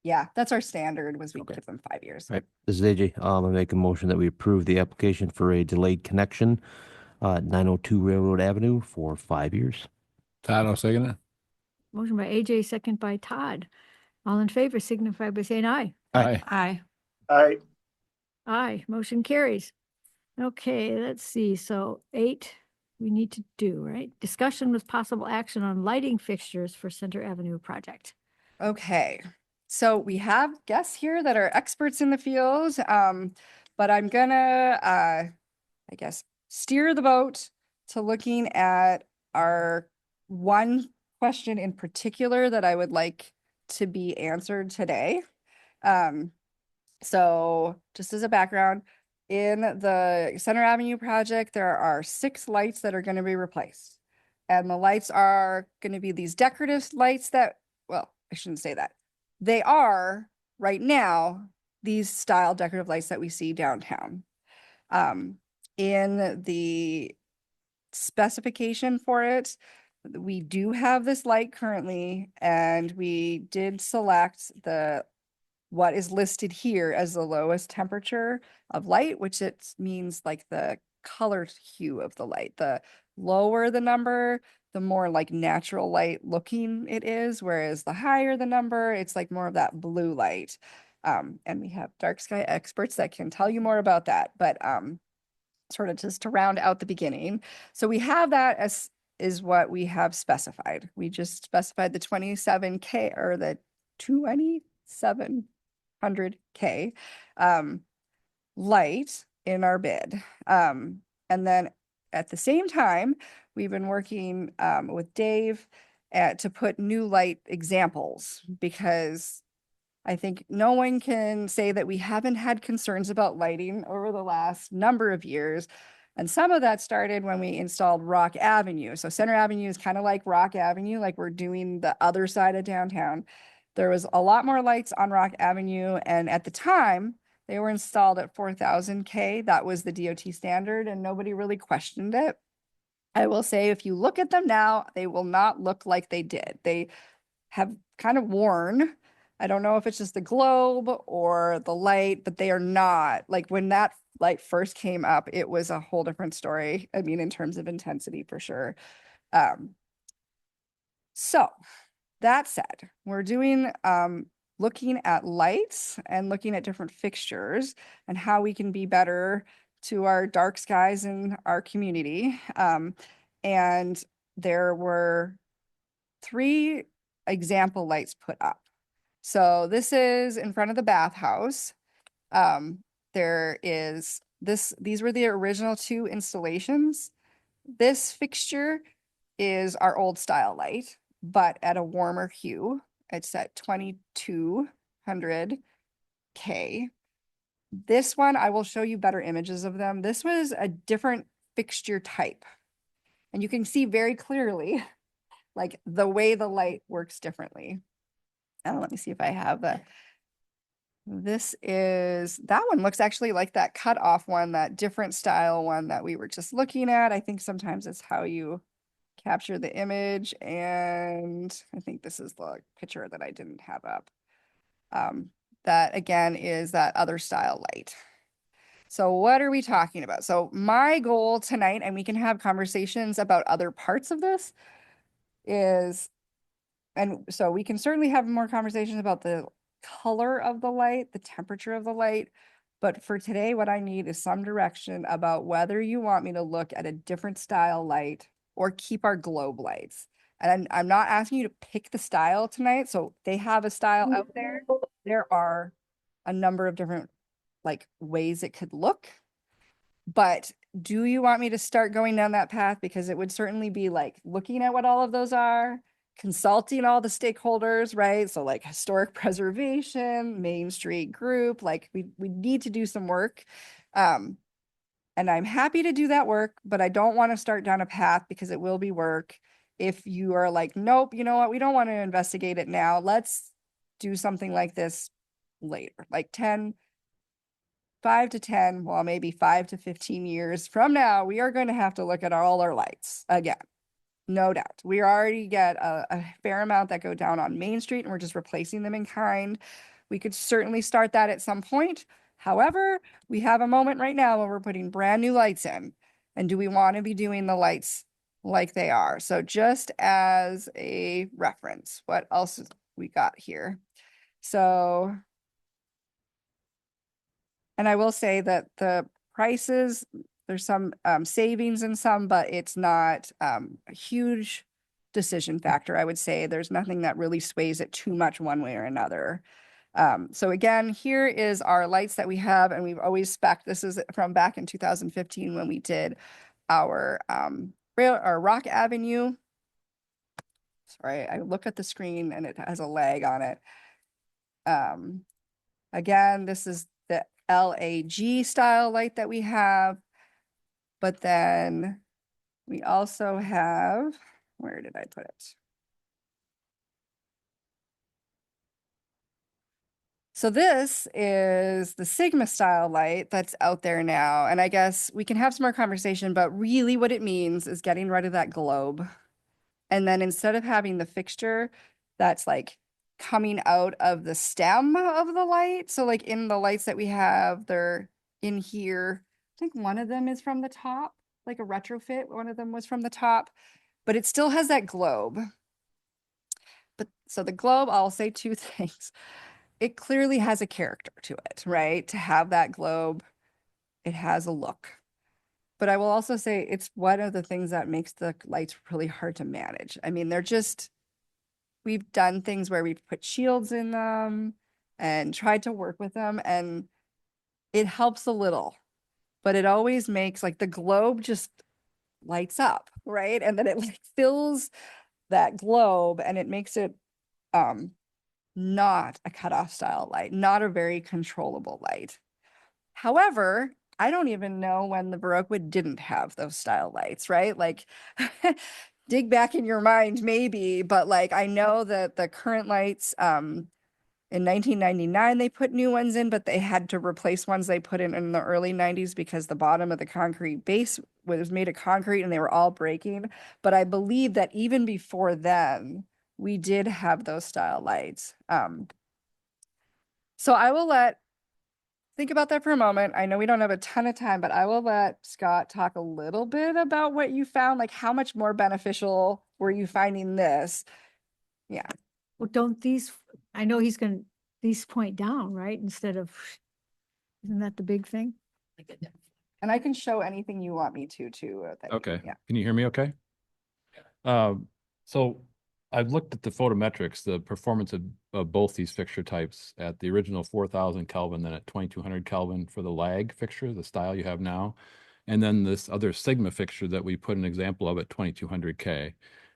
Speaker 2: Yeah, that's our standard, was we
Speaker 5: Okay.
Speaker 2: give them 5 years.
Speaker 5: Right. This is AJ. I make a motion that we approve the application for a delayed connection, 902 Railroad Avenue for 5 years.
Speaker 9: Todd, I'll second it.
Speaker 1: Motion by AJ, second by Todd. All in favor signify by saying aye.
Speaker 9: Aye.
Speaker 4: Aye.
Speaker 3: I
Speaker 1: Aye, motion carries. Okay, let's see. So 8 we need to do, right? Discussion with possible action on lighting fixtures for Center Avenue project.
Speaker 2: Okay, so we have guests here that are experts in the field, but I'm gonna, I guess, steer the boat to looking at our one question in particular that I would like to be answered today. So just as a background, in the Center Avenue project, there are 6 lights that are going to be replaced. And the lights are going to be these decorative lights that, well, I shouldn't say that. They are right now these style decorative lights that we see downtown. In the specification for it, we do have this light currently, and we did select what is listed here as the lowest temperature of light, which it means like the color hue of the light. The lower the number, the more like natural light looking it is, whereas the higher the number, it's like more of that blue light. And we have dark sky experts that can tell you more about that, but sort of just to round out the beginning. So we have that as is what we have specified. We just specified the 27K or the 2700K light in our bid. And then at the same time, we've been working with Dave to put new light examples, because I think no one can say that we haven't had concerns about lighting over the last number of years. And some of that started when we installed Rock Avenue. So Center Avenue is kind of like Rock Avenue, like we're doing the other side of downtown. There was a lot more lights on Rock Avenue, and at the time, they were installed at 4000K. That was the DOT standard, and nobody really questioned it. I will say, if you look at them now, they will not look like they did. They have kind of worn. I don't know if it's just the globe or the light, but they are not. Like when that light first came up, it was a whole different story. I mean, in terms of intensity for sure. So that said, we're doing looking at lights and looking at different fixtures and how we can be better to our dark skies in our community. And there were 3 example lights put up. So this is in front of the bathhouse. There is these were the original 2 installations. This fixture is our old style light, but at a warmer hue. It's at 2200 K. This one, I will show you better images of them. This was a different fixture type. And you can see very clearly like the way the light works differently. Let me see if I have that. That one looks actually like that cut off one, that different style one that we were just looking at. I think sometimes it's how you capture the image. And I think this is the picture that I didn't have up. That again is that other style light. So what are we talking about? So my goal tonight, and we can have conversations about other parts of this, is, and so we can certainly have more conversations about the color of the light, the temperature of the light. But for today, what I need is some direction about whether you want me to look at a different style light or keep our globe lights. And I'm not asking you to pick the style tonight. So they have a style out there. There are a number of different like ways it could look. But do you want me to start going down that path? Because it would certainly be like looking at what all of those are, consulting all the stakeholders, right? So like historic preservation, Main Street group, like we need to do some work. And I'm happy to do that work, but I don't want to start down a path because it will be work. If you are like, nope, you know what, we don't want to investigate it now. Let's do something like this later, like 5 to 10, well, maybe 5 to 15 years from now, we are going to have to look at all our lights again. No doubt. We already get a fair amount that go down on Main Street and we're just replacing them in kind. We could certainly start that at some point. However, we have a moment right now where we're putting brand new lights in. And do we want to be doing the lights like they are? So just as a reference, what else we got here? So, and I will say that the prices, there's some savings in some, but it's not a huge decision factor. I would say there's nothing that really sways it too much one way or another. So again, here is our lights that we have, and we've always spec'd. This is from back in 2015 when we did our Rock Avenue. Sorry, I look at the screen and it has a lag on it. Again, this is the LAG style light that we have, but then we also have, where did I put it? So this is the Sigma style light that's out there now. And I guess we can have some more conversation, but really what it means is getting rid of that globe. And then instead of having the fixture that's like coming out of the stem of the light. So like in the lights that we have, they're in here. I think one of them is from the top, like a retrofit. One of them was from the top, but it still has that globe. But so the globe, I'll say 2 things. It clearly has a character to it, right? To have that globe, it has a look. But I will also say it's one of the things that makes the lights really hard to manage. I mean, they're just, we've done things where we've put shields in them and tried to work with them, and it helps a little, but it always makes like the globe just lights up, right? And then it like fills that globe and it makes it not a cutoff style light, not a very controllable light. However, I don't even know when the Baroque didn't have those style lights, right? Like dig back in your mind, maybe, but like I know that the current lights in 1999 they put new ones in, but they had to replace ones they put in the early 90s because the bottom of the concrete base was made of concrete and they were all breaking. But I believe that even before then, we did have those style lights. So think about that for a moment. I know we don't have a ton of time, but I will let Scott talk a little bit about what you found, like how much more beneficial were you finding this? Yeah,
Speaker 1: Well, don't these, I know he's gonna, these point down, right? Instead of, isn't that the big thing?
Speaker 2: and I can show anything you want me to,
Speaker 10: Okay.
Speaker 2: Yeah.
Speaker 10: Can you hear me okay? So I've looked at the photometrics, the performance of both these fixture types at the original 4,000 Kelvin, then at 2,200 Kelvin for the lag fixture, the style you have now. And then this other Sigma fixture that we put an example of at 2,200 K.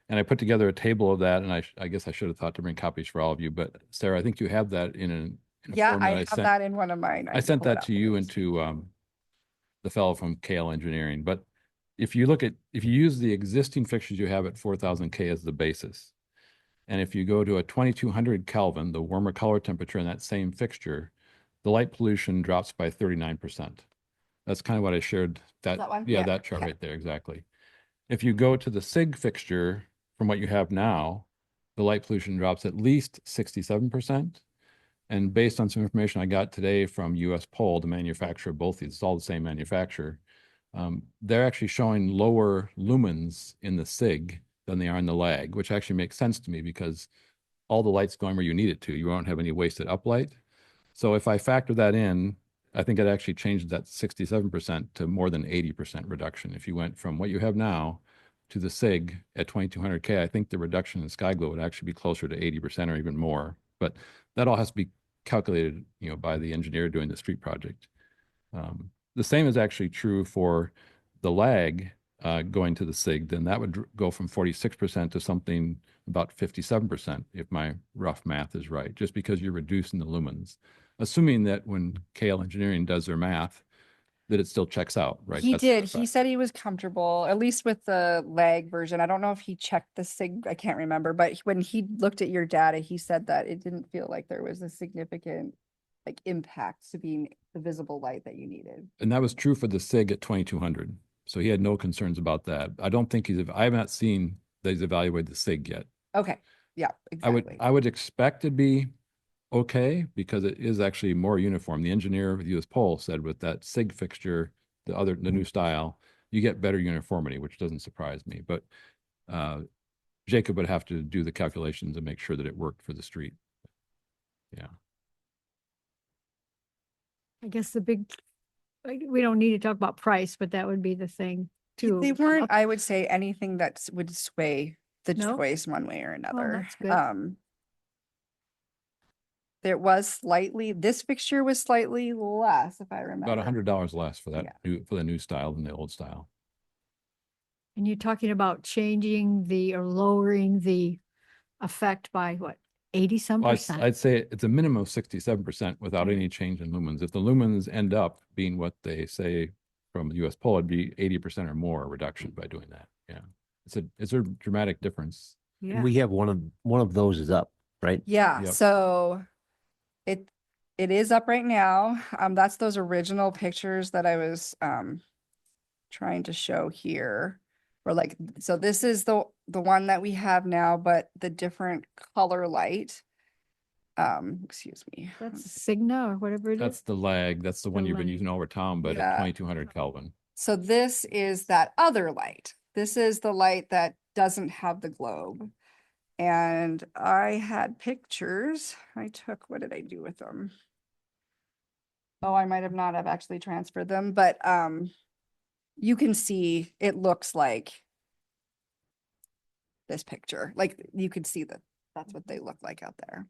Speaker 10: And I put together a table of that, and I guess I should have thought to bring copies for all of you, but Sarah, I think you have that in a
Speaker 2: Yeah,
Speaker 10: form
Speaker 2: I
Speaker 10: that
Speaker 2: have
Speaker 10: sent.
Speaker 2: that in one of mine.
Speaker 10: I
Speaker 2: can
Speaker 10: sent
Speaker 2: pull it
Speaker 10: that
Speaker 2: up
Speaker 10: to
Speaker 2: for
Speaker 10: you
Speaker 2: you.
Speaker 10: and to the fellow from KL Engineering. But if you use the existing fixtures you have at 4,000 K as the basis, and if you go to a 2,200 Kelvin, the warmer color temperature in that same fixture, the light pollution drops by 39%. That's kind of what I shared.
Speaker 2: That one?
Speaker 10: Yeah,
Speaker 2: Yeah,
Speaker 10: that chart
Speaker 2: okay.
Speaker 10: right there, exactly. If you go to the SIG fixture from what you have now, the light pollution drops at least 67%. And based on some information I got today from US Pole, the manufacturer of both these, it's all the same manufacturer, they're actually showing lower lumens in the SIG than they are in the lag, which actually makes sense to me because all the light's going where you need it to. You won't have any wasted uplight. So if I factor that in, I think it actually changed that 67% to more than 80% reduction. If you went from what you have now to the SIG at 2,200 K, I think the reduction in sky glow would actually be closer to 80% or even more. But that all has to be calculated, by the engineer doing the street project. The same is actually true for the lag going to the SIG. Then that would go from 46% to something about 57%, if my rough math is right, just because you're reducing the lumens. Assuming that when KL Engineering does their math, that it still checks out, right?
Speaker 2: He
Speaker 10: That's
Speaker 2: did.
Speaker 10: the
Speaker 2: He
Speaker 10: fact.
Speaker 2: said he was comfortable, at least with the lag version. I don't know if he checked the SIG, I can't remember, but when he looked at your data, he said that it didn't feel like there was a significant impact to being the visible light that you needed.
Speaker 10: And that was true for the SIG at 2,200. So he had no concerns about that. I don't think I have not seen that he's evaluated the SIG yet.
Speaker 2: Okay, yeah, exactly.
Speaker 10: I would expect it to be okay because it is actually more uniform. The engineer with US Pole said with that SIG fixture, the new style, you get better uniformity, which doesn't surprise me. But Jacob would have to do the calculations and make sure that it worked for the street. Yeah.
Speaker 1: I guess the big, we don't need to talk about price, but that would be the thing too.
Speaker 2: They weren't, I would say, anything that would sway the
Speaker 1: No?
Speaker 2: choice one way or another.
Speaker 1: that's good.
Speaker 2: There was slightly, this fixture was slightly less, if I remember.
Speaker 10: About $100 less for that
Speaker 2: Yeah.
Speaker 10: for the new style than the old style.
Speaker 1: And you're talking about changing or lowering the effect by what, 80-some
Speaker 10: Well,
Speaker 1: percent?
Speaker 10: I'd say it's a minimum of 67% without
Speaker 1: Okay.
Speaker 10: any change in lumens. If the lumens end up being what they say from the US Pole, it'd be 80% or more reduction by doing that. Yeah. It's a dramatic difference.
Speaker 1: Yeah.
Speaker 11: We have one of those is up, right?
Speaker 2: Yeah,
Speaker 10: Yep.
Speaker 2: so it is up right now. That's those original pictures that I was trying to show here. Or so this is the one that we have now, but the different color light. Excuse me.
Speaker 1: That's Signa or whatever it
Speaker 10: That's
Speaker 1: is.
Speaker 10: the lag. That's the one
Speaker 1: The
Speaker 10: you've been
Speaker 1: lag.
Speaker 10: using over Tom, but
Speaker 2: Yeah.
Speaker 10: at 2,200 Kelvin.
Speaker 2: So this is that other light. This is the light that doesn't have the globe. And I had pictures. What did I do with them? Oh, I might have not have actually transferred them, but you can see it looks like this picture. Like you can see that's what they look like out there.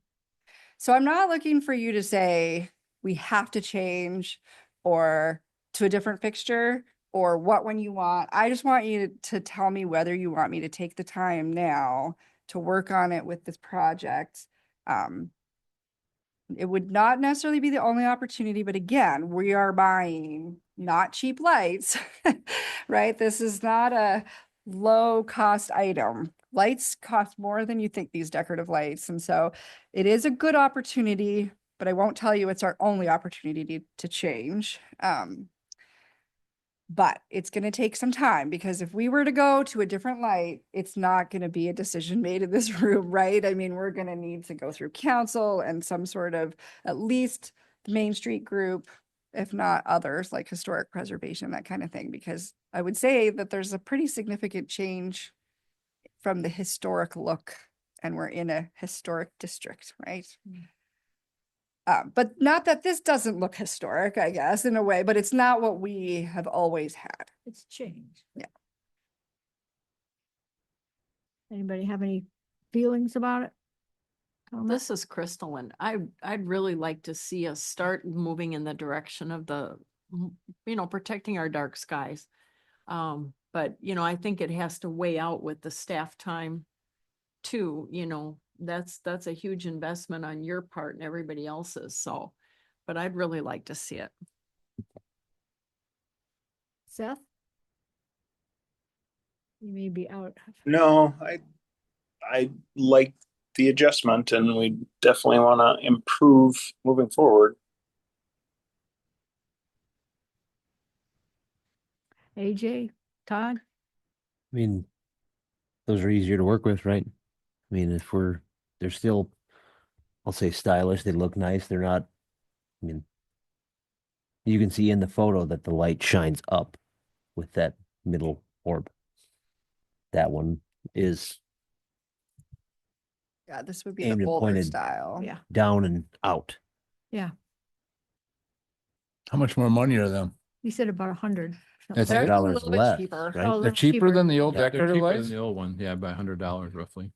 Speaker 2: So I'm not looking for you to say we have to change or to a different fixture or what one you want. I just want you to tell me whether you want me to take the time now to work on it with this project. It would not necessarily be the only opportunity, but again, we are buying not cheap lights, right? This is not a low cost item. Lights cost more than you think, these decorative lights. And so it is a good opportunity, but I won't tell you it's our only opportunity to change. But it's going to take some time because if we were to go to a different light, it's not going to be a decision made in this room, right? I mean, we're going to need to go through council and some sort of, at least the Main Street group, if not others like historic preservation, that kind of thing, because I would say that there's a pretty significant change from the historic look, and we're in a historic district, right? But not that this doesn't look historic, I guess, in a way, but it's not what we have always had.
Speaker 1: It's changed.
Speaker 2: Yeah.
Speaker 1: Anybody have any feelings about it? Comment?
Speaker 4: This is Crystal, and I'd really like to see us start moving in the direction of protecting our dark skies. But, I think it has to weigh out with the staff time too, that's a huge investment on your part and everybody else's, so, but I'd really like to see it.
Speaker 1: Seth? You may be out.
Speaker 3: No, I like the adjustment, and we definitely want to improve moving forward.
Speaker 1: AJ, Todd?
Speaker 11: I mean, those are easier to work with, right? I mean, they're still, I'll say stylish, they look nice, they're not, I mean, you can see in the photo that the light shines up with that middle orb. That one is
Speaker 2: Yeah, this would be the
Speaker 11: aimed and
Speaker 2: older
Speaker 11: pointed
Speaker 2: style.
Speaker 1: Yeah.
Speaker 11: down and out.
Speaker 1: Yeah,
Speaker 9: How much more money are them?
Speaker 1: you said about 100.
Speaker 9: That's
Speaker 2: They're
Speaker 9: it?
Speaker 2: a
Speaker 11: $100
Speaker 2: little bit
Speaker 11: less,
Speaker 2: cheaper.
Speaker 11: right?
Speaker 1: Oh,
Speaker 9: They're
Speaker 1: little
Speaker 9: cheaper than the old
Speaker 11: Yeah, they're
Speaker 9: decorative
Speaker 10: Cheaper than
Speaker 9: lights?
Speaker 10: the old one, yeah, by $100 roughly.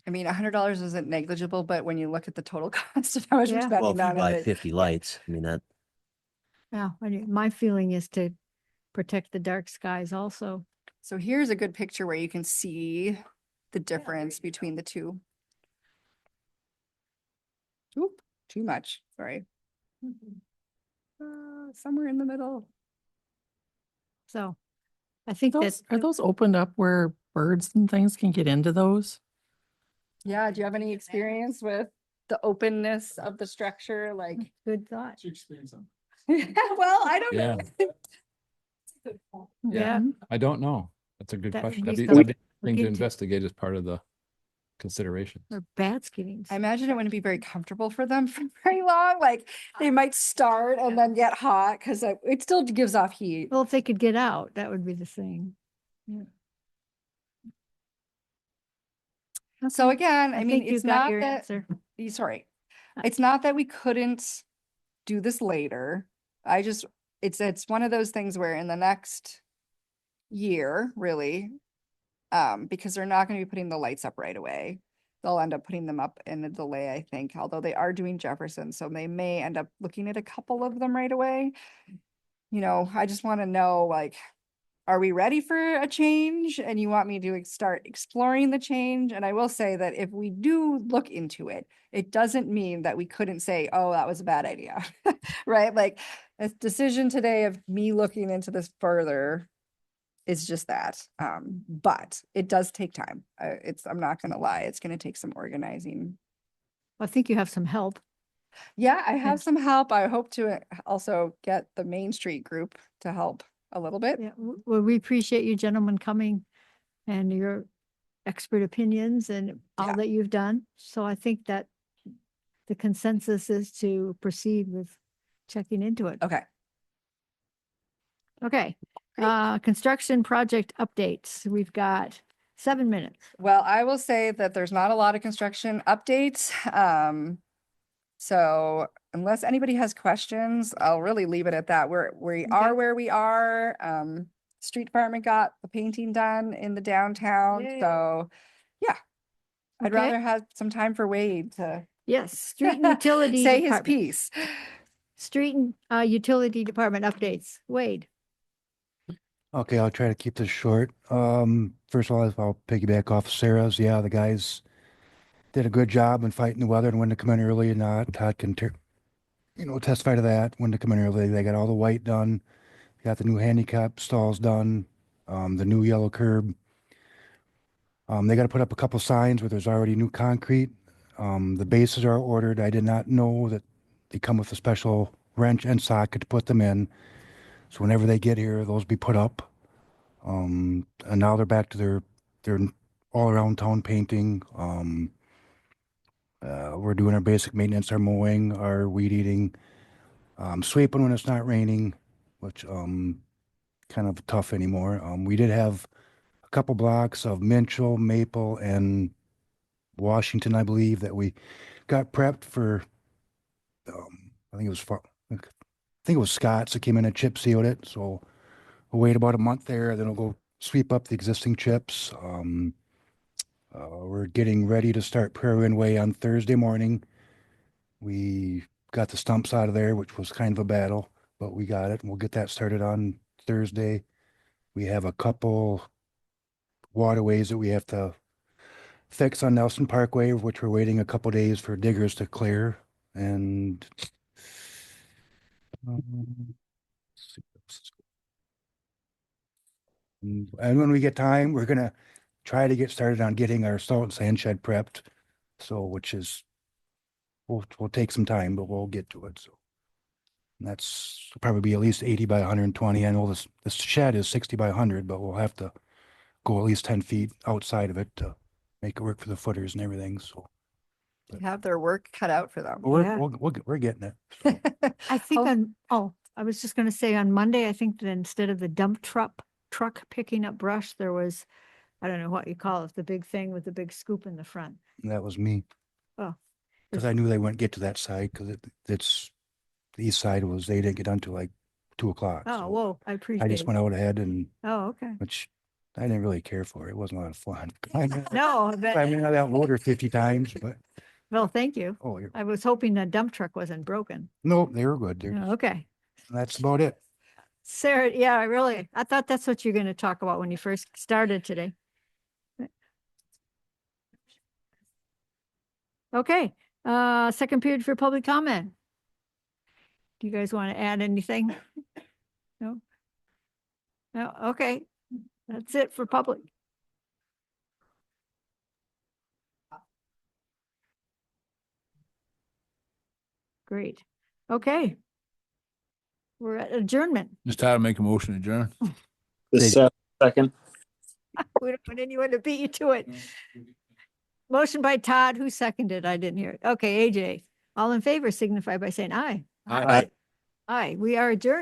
Speaker 2: I mean, $100 isn't negligible, but when you look at the total cost of how much we're
Speaker 1: Yeah.
Speaker 11: Well,
Speaker 2: spending
Speaker 11: if you
Speaker 2: on
Speaker 11: buy
Speaker 2: it.
Speaker 11: 50 lights, I mean, that,
Speaker 1: Yeah, my feeling is to protect the dark skies also.
Speaker 2: So here's a good picture where you can see the difference between the two. Oop, too much, sorry. Somewhere in the middle.
Speaker 1: So I think that.
Speaker 6: Are those opened up where birds and things can get into those?
Speaker 2: Yeah, do you have any experience with the openness of the structure? Like,
Speaker 1: Good thought.
Speaker 2: well, I don't know.
Speaker 1: Yeah.
Speaker 10: I don't know. That's a good
Speaker 1: That
Speaker 10: question.
Speaker 1: needs
Speaker 10: That'd be
Speaker 1: to
Speaker 10: that'd be
Speaker 1: look
Speaker 10: thing to
Speaker 1: into.
Speaker 10: investigate as part of the considerations.
Speaker 1: Or bats getting.
Speaker 2: I imagine it wouldn't be very comfortable for them for very long. Like they might start and then get hot because it still gives off heat.
Speaker 1: Well, if they could get out, that would be the thing. Yeah.
Speaker 2: So again, I mean,
Speaker 1: think you
Speaker 2: it's
Speaker 1: got
Speaker 2: not
Speaker 1: your
Speaker 2: that,
Speaker 1: answer.
Speaker 2: sorry, it's not that we couldn't do this later. It's one of those things where in the next year, really, because they're not going to be putting the lights up right away. They'll end up putting them up in a delay, I think, although they are doing Jefferson, so they may end up looking at a couple of them right away. I just want to know, like, are we ready for a change? And you want me to start exploring the change? And I will say that if we do look into it, it doesn't mean that we couldn't say, oh, that was a bad idea, right? Like a decision today of me looking into this further is just that. But it does take time. I'm not going to lie. It's going to take some organizing.
Speaker 1: I think you have some help.
Speaker 2: Yeah, I have
Speaker 1: Yes.
Speaker 2: some help. I hope to also get the Main Street group to help a little bit.
Speaker 1: Yeah, well, we appreciate you gentlemen coming and your expert opinions and all
Speaker 2: Yeah.
Speaker 1: that you've done. So I think that the consensus is to proceed with checking into it.
Speaker 2: Okay.
Speaker 1: Okay,
Speaker 2: Great.
Speaker 1: construction project updates. We've got 7 minutes.
Speaker 2: Well, I will say that there's not a lot of construction updates. So unless anybody has questions, I'll really leave it at that. We are where we are. Street department got the painting done in the downtown,
Speaker 1: Yay.
Speaker 2: so yeah. I'd
Speaker 1: Okay.
Speaker 2: rather have some time for Wade to
Speaker 1: Yes, street and utility.
Speaker 2: say his
Speaker 1: department.
Speaker 2: piece.
Speaker 1: Street and utility department updates. Wade.
Speaker 8: Okay, I'll try to keep this short. First of all, I'll piggyback off Sarah's. Yeah, the guys did a good job in fighting the weather and when to come in early and not. Todd can, testify to that. When to come in early, they got all the white done. Got the new handicap stalls done. The new yellow curb. They got to put up a couple signs where there's already new concrete. The bases are ordered. I did not know that they come with a special wrench and socket to put them in. So whenever they get here, those be put up. And now they're back to their all around town painting. We're doing our basic maintenance, our mowing, our weed eating, sweeping when it's not raining, which kind of tough anymore. We did have a couple blocks of Minchell, Maple, and Washington, I believe, that we got prepped for. I think it was Scott's that came in and chip sealed it. So we'll wait about a month there, then we'll go sweep up the existing chips. We're getting ready to start Prairie Wind Way on Thursday morning. We got the stumps out of there, which was kind of a battle, but we got it, and we'll get that started on Thursday. We have a couple waterways that we have to fix on Nelson Parkway, which we're waiting a couple days for diggers to clear. And let's see what else is going on. And when we get time, we're gonna try to get started on getting our salt and sand shed prepped. So, which is, will take some time, but we'll get to it. So and that's probably be at least 80 by 120. I know this shed is 60 by 100, but we'll have to go at least 10 feet outside of it to make it work for the footers and everything. So
Speaker 2: Have their work cut out for them.
Speaker 8: we're,
Speaker 1: Yeah.
Speaker 8: we're getting it.
Speaker 1: I think
Speaker 2: Oh.
Speaker 1: I was just gonna say on Monday, I think that instead of the dump truck picking up brush, there was, I don't know what you call it, the big thing with the big scoop in the front.
Speaker 8: And that was me.
Speaker 1: Oh.
Speaker 8: Because I knew they wouldn't get to that side because it's the east side was, they didn't get done till like 2 o'clock.
Speaker 1: Oh,
Speaker 8: So
Speaker 1: whoa, I
Speaker 8: I
Speaker 1: appreciate
Speaker 8: just
Speaker 1: it.
Speaker 8: went out ahead and,
Speaker 1: Oh, okay.
Speaker 8: which I didn't really care for. It wasn't a lot of fun. I
Speaker 1: No, but,
Speaker 8: mean, I outload her 50 times, but,
Speaker 1: well, thank you.
Speaker 8: oh, you're,
Speaker 1: I was hoping the dump truck wasn't broken.
Speaker 8: no, they were good.
Speaker 1: Oh, okay.
Speaker 8: That's about it.
Speaker 1: Sarah, yeah, I thought that's what you're gonna talk about when you first started today. Okay, second period for public comment. Do you guys want to add anything? No? No, okay, that's it for public. Great, okay. We're at adjournment.
Speaker 9: Just how to make a motion to adjourn.
Speaker 3: The second.
Speaker 1: We don't want anyone to beat you to it. Motion by Todd, who seconded? I didn't hear it. Okay, AJ, all in favor signify by saying aye.
Speaker 9: Aye.
Speaker 1: Aye, we are adjourned.